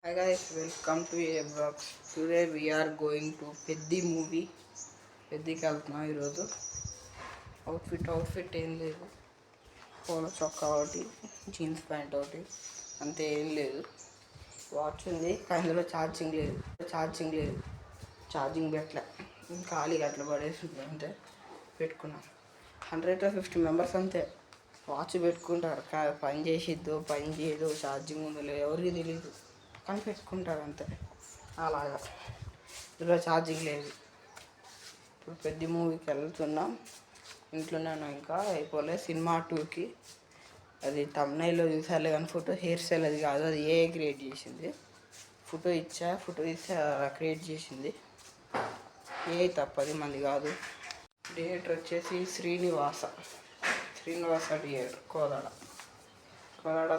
Hi guys, welcome to A Vlogs. Today we are going to Peddi movie. పెద్దికి వెళ్తున్నాం ఈరోజు. Outfit ఏం లేదు, polo చొక్కా ఒకటి, జీన్స్ ప్యాంట్ ఒకటి, అంతే ఏం లేదు. వాచ్ ఉంది కానీ అందులో ఛార్జింగ్ లేదు, ఛార్జింగ్ పెట్టలే, ఖాళీగా అట్లా పడేసి అంతే పెట్టుకున్నాం. 150 మెంబర్స్ అంతే వాచ్ పెట్టుకుంటారు, పని చేసిద్దో పని చేయదో ఛార్జింగ్ ఉందో లేదు ఎవరికి తెలియదు, కానీ పెట్టుకుంటారు అంతే. అలాగా ఇందులో ఛార్జింగ్ లేదు. ఇప్పుడు పెద్ద మూవీకి వెళ్తున్నాం. ఇంట్లోనే ఇంకా అయిపోలే. సినిమా 2కి అది తమ్నైల్లో చూసాలే కానీ ఫోటో హెయిర్ స్టైల్ అది కాదు, అది ఏ క్రియేట్ చేసింది. ఫోటో ఇస్తే క్రియేట్ చేసింది ఏ తప్పది మంది కాదు. థియేటర్ వచ్చేసి శ్రీనివాస థియేటర్, కోదాడ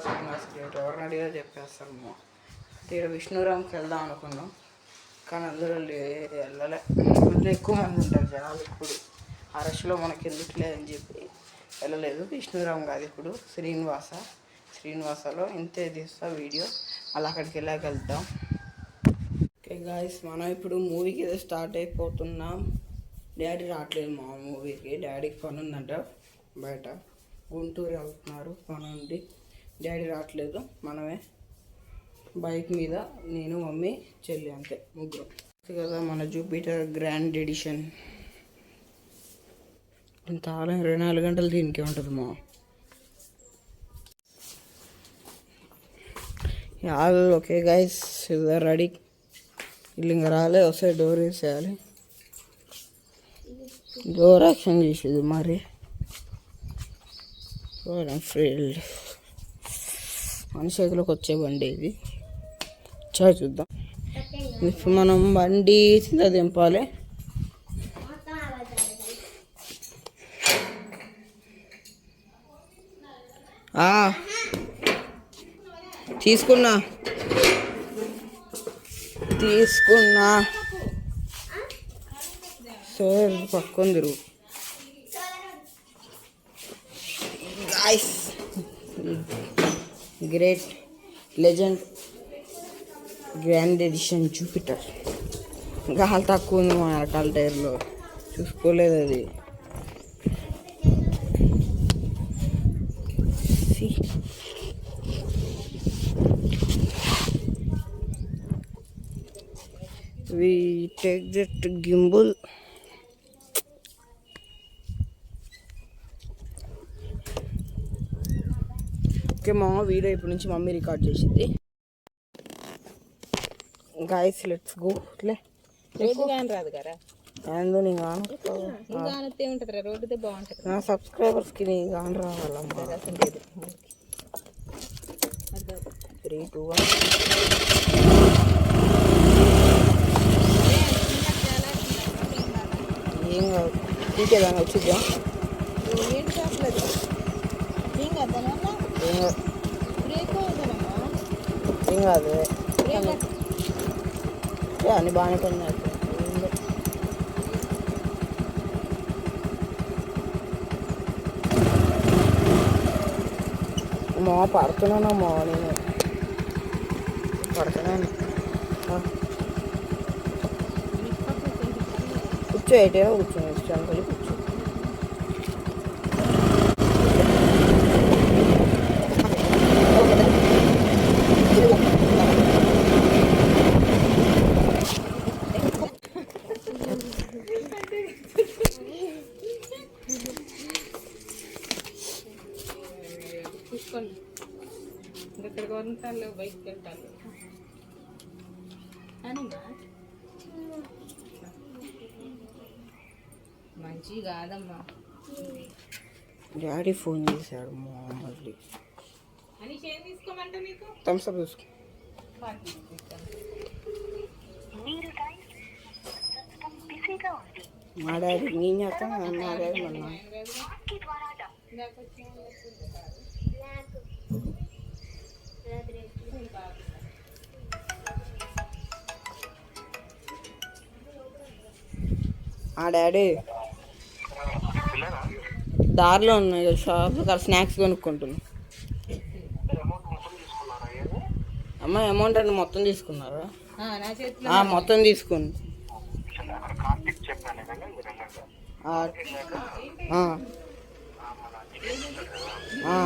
శ్రీనివాస థియేటర్. ఎవరిని అడిగా చెప్పేస్తాము. ఇక్కడ విష్ణురామ్కి వెళ్దాం అనుకున్నాం కానీ అందులో వెళ్ళలే. అందులో ఎక్కువ మంది ఉంటారు జనాలు. ఇప్పుడు ఆ రష్లో మనకి ఎందుకు లేదని చెప్పి వెళ్ళలేదు. విష్ణురామ్ కాదు, ఇప్పుడు శ్రీనివాసలో ఇంతే తీస్తా వీడియో. అలా అక్కడికి వెళ్ళాక వెళ్తాం. ఓకే గాయస్, మనం ఇప్పుడు మూవీకి ఏదో స్టార్ట్ అయిపోతున్నాం. డాడీ రావట్లేదు మా మూవీకి, డాడీకి పని ఉందంట బయట, గుంటూరు వెళ్తున్నారు పని ఉంది. డాడీ రావట్లేదు, మనమే బైక్ మీద, నేను మమ్మీ చెల్లి అంతే ముగ్గురు కదా. మన జూపిటర్ గ్రాండ్ ఎడిషన్ ఇంత ఆలయం 24 గంటలు దీనికే ఉంటుంది మా. Okay guys, ready. వీళ్ళు ఇంకా రాలే, వస్తే డోర్ వేసేయాలి. డోర్ యాక్షన్ చేసేది మరి ఫీల్డ్ మన చేతిలోకి వచ్చే బండి ఇది. చూద్దాం. ఇప్పుడు మనం బండి దింపాలి. తీసుకున్నా సార్ పక్కన తిరుగు. Guys, great legend grand edition Jupiter. గాలి తక్కువ ఉంది మా రకాల టైర్లో, చూసుకోలేదు అది. We take that gimbal. Okay మా వీడియో ఇప్పటి నుంచి మమ్మీ రికార్డ్ చేసింది. Guys let's go. రాదు కదా రోడ్డు బాగుంటుంది. నా సబ్స్క్రైబర్స్కి నీ గాను రావాలమ్మా. 3, 2, 1. ఏం కాదు, ఇంకేదాన్ని వచ్చిద్దాం. ఏం కాదు అన్ని బాగానే పడినాయి. మా పడుతున్నానమ్మా, నేను పడుతున్నాను. కూర్చో, ఎటైనా కూర్చొని ఇష్టానికి వెళ్ళి కూర్చో. ఇక్కడ కొనుక్తాను బైక్ వెళ్తాను అని మంచి కాదమ్మా. డాడీ ఫోన్ చేశాడు మళ్ళీ. అని చేంజ్ తీసుకోమంటే నీకు థమ్స్ అప్ తీసుకో. మా డాడీ నేను చేస్తాను, మా డాడీ మళ్ళీ ఆ డాడీ దారిలో ఉన్నాయి షాప్, స్నాక్స్ కొనుక్కుంటున్నాను. అమ్మ అమౌంట్ అని మొత్తం తీసుకున్నారా? నా చేతిలో మొత్తం తీసుకుంది. ఆ, ఆ, ఆ,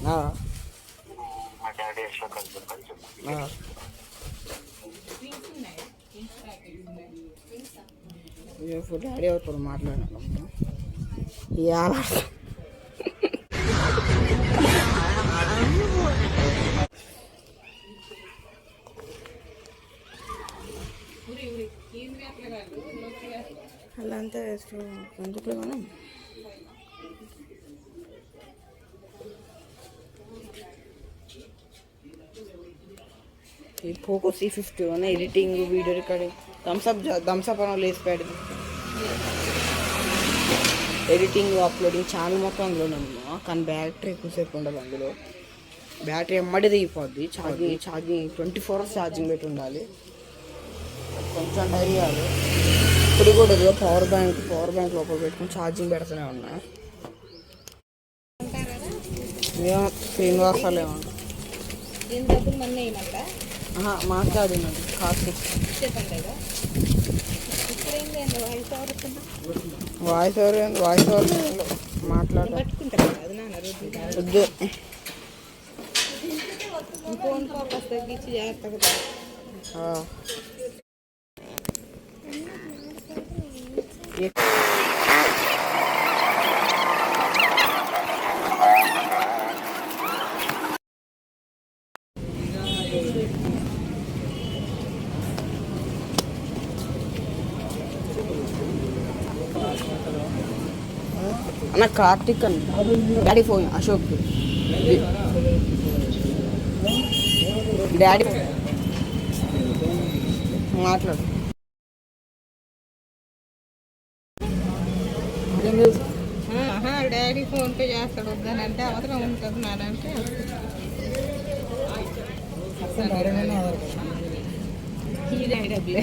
ఆ, ఆ. ఇప్పుడు డాడీ అవుతాడు మాట్లాడాను. అలా అంతా వేస్ట్ ఎందుకు మనం ఈ Poco C50 editing video recording Thums Up అని లేసి పెడదు. ఎడిటింగ్ అప్లోడింగ్ ఛానల్ మొత్తం అందులోనే ఉన్నాం. కానీ బ్యాటరీ ఎక్కువసేపు ఉండదు అందులో. బ్యాటరీ ఎమ్మడి దిగిపోద్ది. ఛార్జింగ్ 24 hours ఛార్జింగ్ పెట్టి ఉండాలి. కొంచెం టైం కాదు. ఇప్పుడు కూడా పవర్ బ్యాంక్ లోపల పెట్టుకుని ఛార్జింగ్ పెడుతూనే ఉన్నా. ఏమో శ్రీనివాసాలు ఏమన్నా మాట్లాడినాడు కార్తీక్. వాయిస్ ఓవర్ మాట్లాడు. వద్దు. ఫోన్ ఫోకస్ తగ్గించి జాగ్రత్తగా. అన్న కార్తీక్ అని డాడీ ఫోన్ అశోక్ డాడీ మాట్లాడు. డాడీ ఫోన్ పే చేస్తాడు వద్దానంటే అవసరం ఉంటుంది నానంటే ఈ డాడీ డబ్బులే.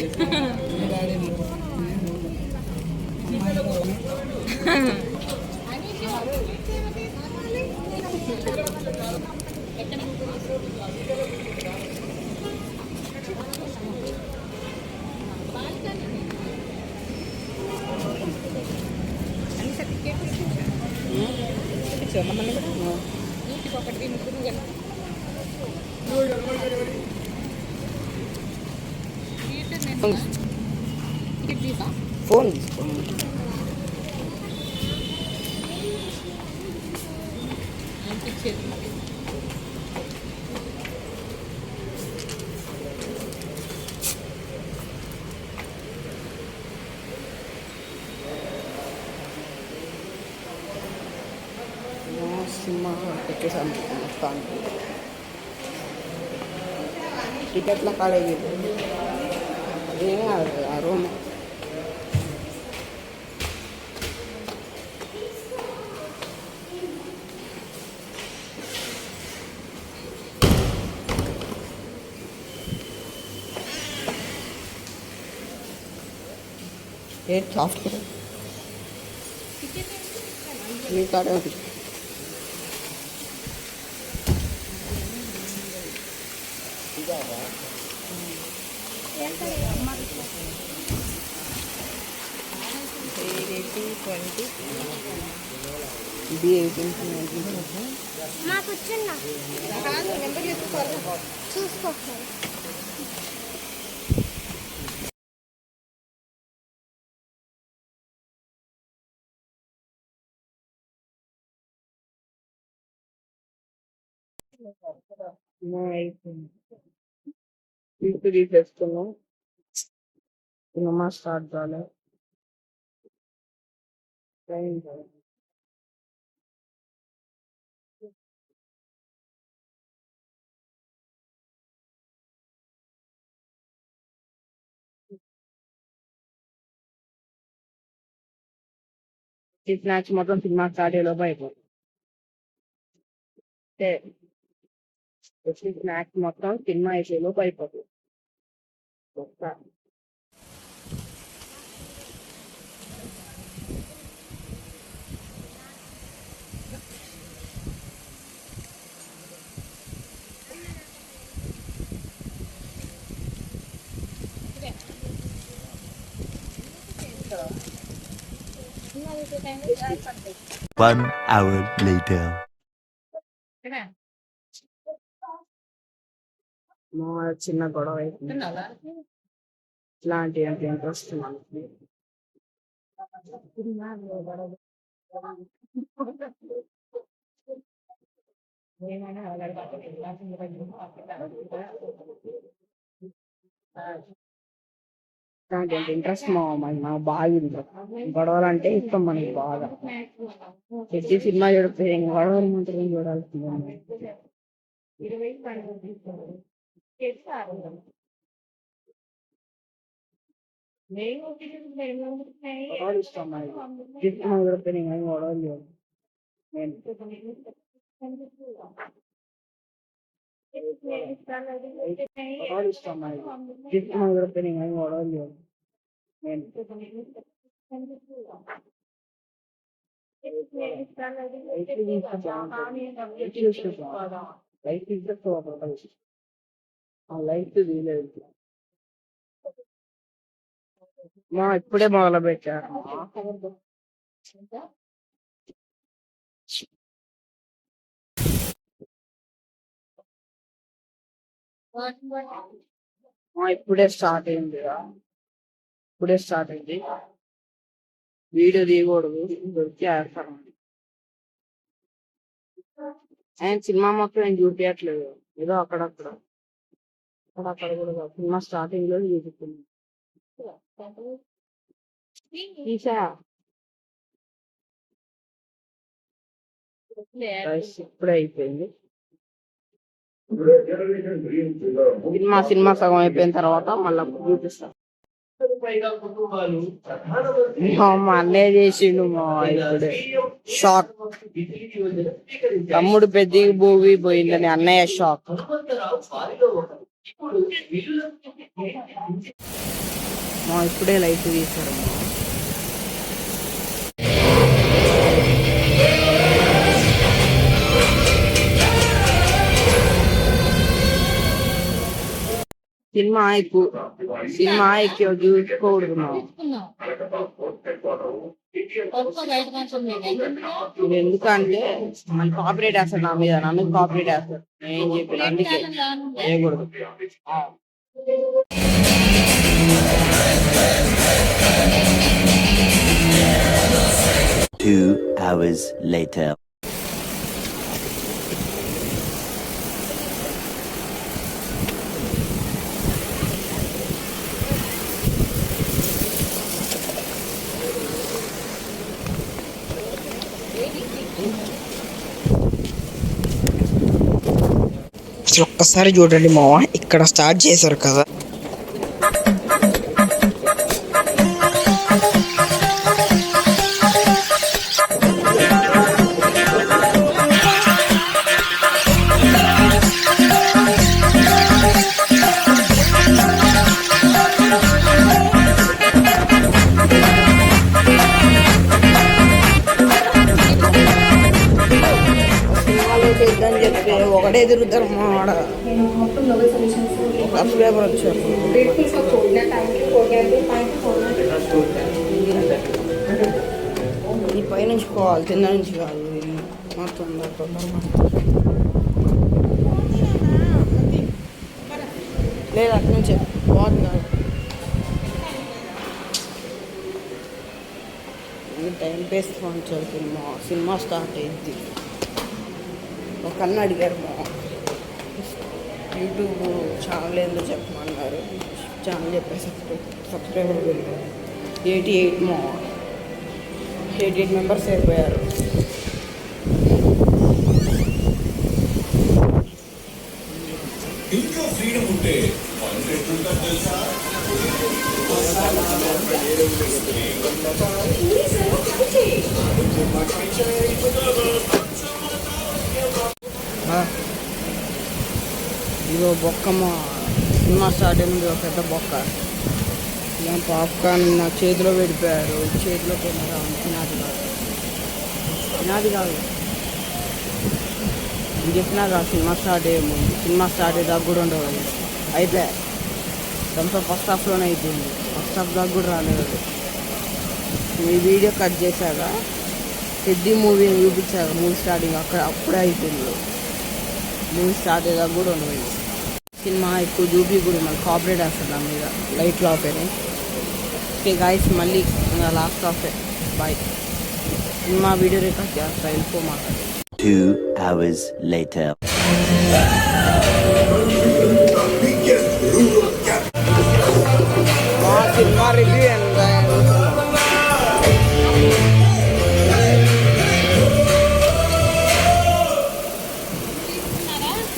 మమ్మల్ని కూడా ఇంటికి ఒకటి ముగ్గురు ఫోన్ తీసుకో. సినిమా ఎక్కేసాను మొత్తానికి. టికెట్ల కాలేజీ అదేం కాదు ఆ రూమ్. సాఫ్ట్వేర్ మీ కాడే ఉంటుంది. ఇది 18 చూసుకో. ఇంటికి తీసేసుకున్నాం. సినిమా స్టార్ట్ కాలే. ఈ స్నాక్స్ మొత్తం సినిమా స్టార్ట్ అయ్యేలోపు అయిపోతుంది. స్నాక్స్ మొత్తం సినిమా అయిపోయేలోపు అయిపోతుంది. 1 hour later. మా చిన్న గొడవ అవుతుంది. ఇట్లాంటి అంటే ఇంట్రెస్ట్ మనకి. ఇట్లాంటి అంటే ఇంట్రెస్ట్ నాకు బాగా ఇంట్రెస్ట్. గొడవలు అంటే ఇష్టం మనకి బాగా. ప్రతి సినిమా చూడితే గొడవలు మాత్రం చూడాల్సిందే. గొడవలు ఇష్టం మనకి. ప్రతి సినిమా చూడితే నేను గొడవలు చూడాలి. గొడవలు ఇష్టం మనకి. ప్రతి సినిమా చూడితే నేను గొడవలు చూడాలి. లైఫ్ ఇస్ లైఫ్ తీయలేదు. మా ఇప్పుడే మొదలు పెట్టారు. ఇప్పుడే స్టార్ట్ అయింది. వీడియో తీయకూడదు, దొరికి వేస్తాను. ఆయన సినిమా మొత్తం నేను చూపించట్లేదు, ఏదో అక్కడక్కడ కూడా సినిమా స్టార్టింగ్ లో చూపిస్తుంది. తీసా ఇప్పుడే అయిపోయింది. సినిమా సగం అయిపోయిన తర్వాత మళ్ళీ చూపిస్తా. మా అన్నయ్య చేసిండు. మా ఇప్పుడే షాక్. తమ్ముడు పెద్ద మూవీ పోయిందని అన్నయ్య షాక్. మా ఇప్పుడే లైట్ తీశారు. సినిమా ఎక్కువ చూసుకోకూడదు. ఎందుకంటే మన కాపరేట్ వేస్తాడు నా మీద కాపరేట్ వేస్తాడు. ఏం చెప్పి అందుకే చేయకూడదు. 2 hours later. ఒక్కసారి చూడండి మావ, ఇక్కడ స్టార్ట్ చేశారు కదా. చెప్పి ఒకటే తిరుగుతారు మా ఆడ. సబ్స్క్రైబర్ వచ్చారు. ఈ పైనుంచి పోవాలి, కింద నుంచి కాదు. మొత్తం లేదు, అటు నుంచే బాగుంది కాదు. టైం పేస్ పంచారు. సినిమా స్టార్ట్ అయింది. ఒక అన్న అడిగారు, మా యూట్యూబ్ ఛానల్ ఏందో చెప్పమన్నారు. ఛానల్ చెప్పేసి సబ్స్క్రైబర్ 88 మెంబర్స్ అయిపోయారు. ఇంట్లో ఫ్రీడమ్ ఉంటే తెలుసా. ఇదో బొక్కమ్మ. సినిమా స్టార్ట్ అయింది, ఒక పెద్ద బొక్క. ఏం పాప్కార్న్ నా చేతిలో పెడిపోయారు. చేతిలో కెమెరా తినాది కాదు నేను చెప్పినా కాదు. సినిమా స్టార్ట్ అయ్యేదాకా కూడా ఉండవు. అయిపోయా. దాంతో ఫస్ట్ హాఫ్లోనే అయిపోయింది. ఫస్ట్ హాఫ్ దాకా కూడా రాలేదు. ఈ వీడియో కట్ చేశాక పెద్ద మూవీ చూపించాక మూవీ స్టార్టింగ్ అప్పుడే అయిపోయింది. మూవీ స్టార్ట్ అయ్యాక కూడా ఉండదు. సినిమా ఎక్కువ చూపి కూడా మళ్ళీ కాపరేట్ వేస్తారు నా మీద. లైట్లు ఆఫ్ అయినాయి. ఓకే గాయస్, మళ్ళీ last off boy. Cinema video record చేస్తా, వెళ్ళిపోమాట. 2 hours later. మా సినిమా రివ్యూ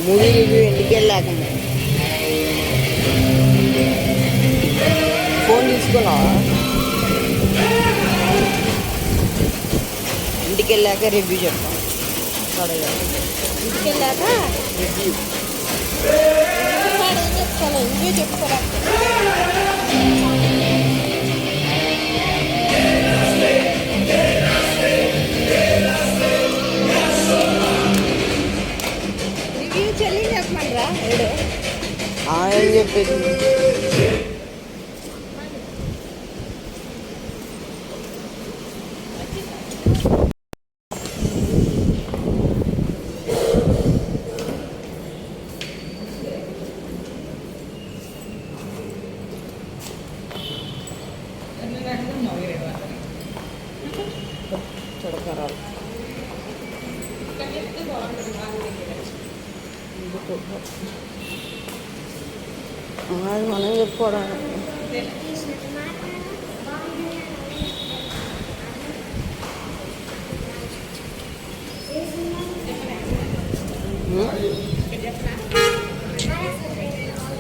మూవీ రివ్యూ ఇంటికి వెళ్ళాక ఫోన్ తీసుకున్నావా? ఇంటికి వెళ్ళాక రివ్యూ చెప్తాం. ఇంటికి వెళ్ళాక రివ్యూ చెప్తాను, ఇంకే చెప్తారా? రివ్యూ చెల్లి చెప్పమంటారా? ఏడు ఆయన చెప్పేది చూడకరాలు. అది మనం చెప్పుకోవడం.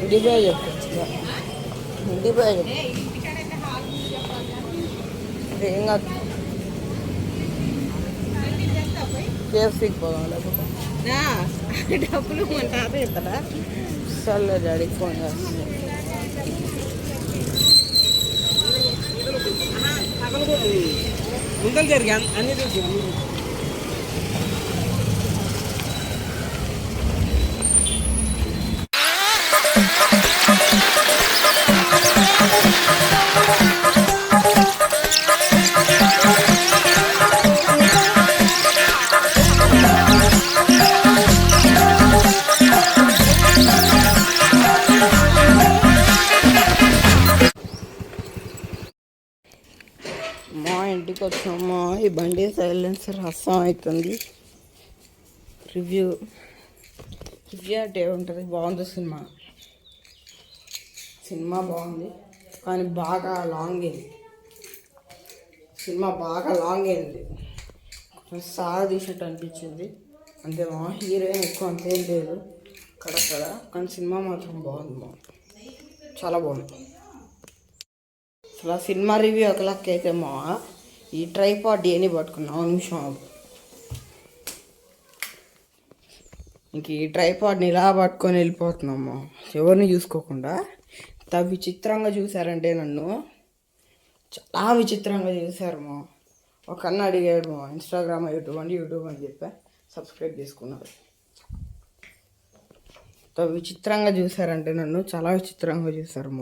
ఇంటిపై చెప్పచ్చు. ఇంటిపై చెప్పు. ఏం కాదు, కేఎఫ్సీకి పోదాం. లేకపోతే డబ్బులు మన తాత ఇస్తాడా? సర్లే డాడీకి ఫోన్ చేస్తుంది. ముందలు జరిగి అన్ని తెలుసు. మా ఇంటికి వచ్చామా, ఈ బండి సైలెన్సర్ రసం అవుతుంది. రివ్యూ అంటే ఉంటుంది. బాగుంది సినిమా. సినిమా బాగుంది కానీ బాగా లాంగ్ అయింది. సినిమా బాగా లాంగ్ అయింది. సాగా తీసినట్టు అనిపించింది. అంతేమో హీరోయిన్ ఎక్కువ అంతేం లేదు అక్కడక్కడ, కానీ సినిమా మాత్రం బాగుంది. చాలా బాగుంది. అసలు ఆ సినిమా రివ్యూ ఒక లెక్క అయితే మా ఈ ట్రైపాడ్ ఏని పట్టుకున్నావు నిమిషం. ఇంక ఈ ట్రైపాడ్ని ఇలా పట్టుకొని వెళ్ళిపోతున్నాము ఎవరిని చూసుకోకుండా. ఇంత విచిత్రంగా చూసారంటే నన్ను చాలా విచిత్రంగా చూసారు. ఒక అన్న అడిగాడు ఇన్స్టాగ్రామ్ యూట్యూబ్ అని చెప్పా, సబ్స్క్రైబ్ చేసుకున్నారు. ఇంత విచిత్రంగా చూసారంటే నన్ను చాలా విచిత్రంగా చూసారు.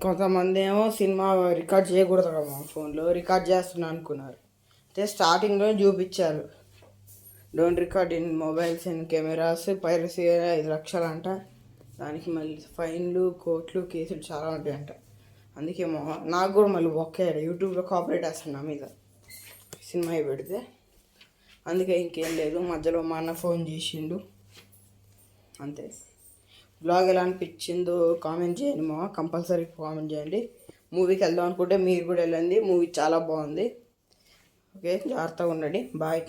కొంతమంది ఏమో సినిమా రికార్డ్ చేయకూడదు కదా ఫోన్లో, రికార్డ్ చేస్తున్నా అనుకున్నారు. అయితే స్టార్టింగ్లో చూపించారు don't record in mobiles and cameras, piracy 5 లక్షలు అంట. దానికి మళ్ళీ ఫైన్లు, కోర్టులు, కేసులు చాలా ఉంటాయంట. అందుకేమో నాకు కూడా మళ్ళీ ఒక్కాడు యూట్యూబ్లో కాపరేట్ వేస్తాను నా మీద సినిమా పెడితే. అందుకే ఇంకేం లేదు. మధ్యలో మా అన్న ఫోన్ చేసిండు అంతే. బ్లాగ్ ఎలా అనిపించిందో కామెంట్ చేయండి కంపల్సరీ కామెంట్ చేయండి. మూవీకి వెళ్దాం అనుకుంటే మీరు కూడా వెళ్ళండి. మూవీ చాలా బాగుంది. ఓకే, జాగ్రత్తగా ఉండండి. బాయ్.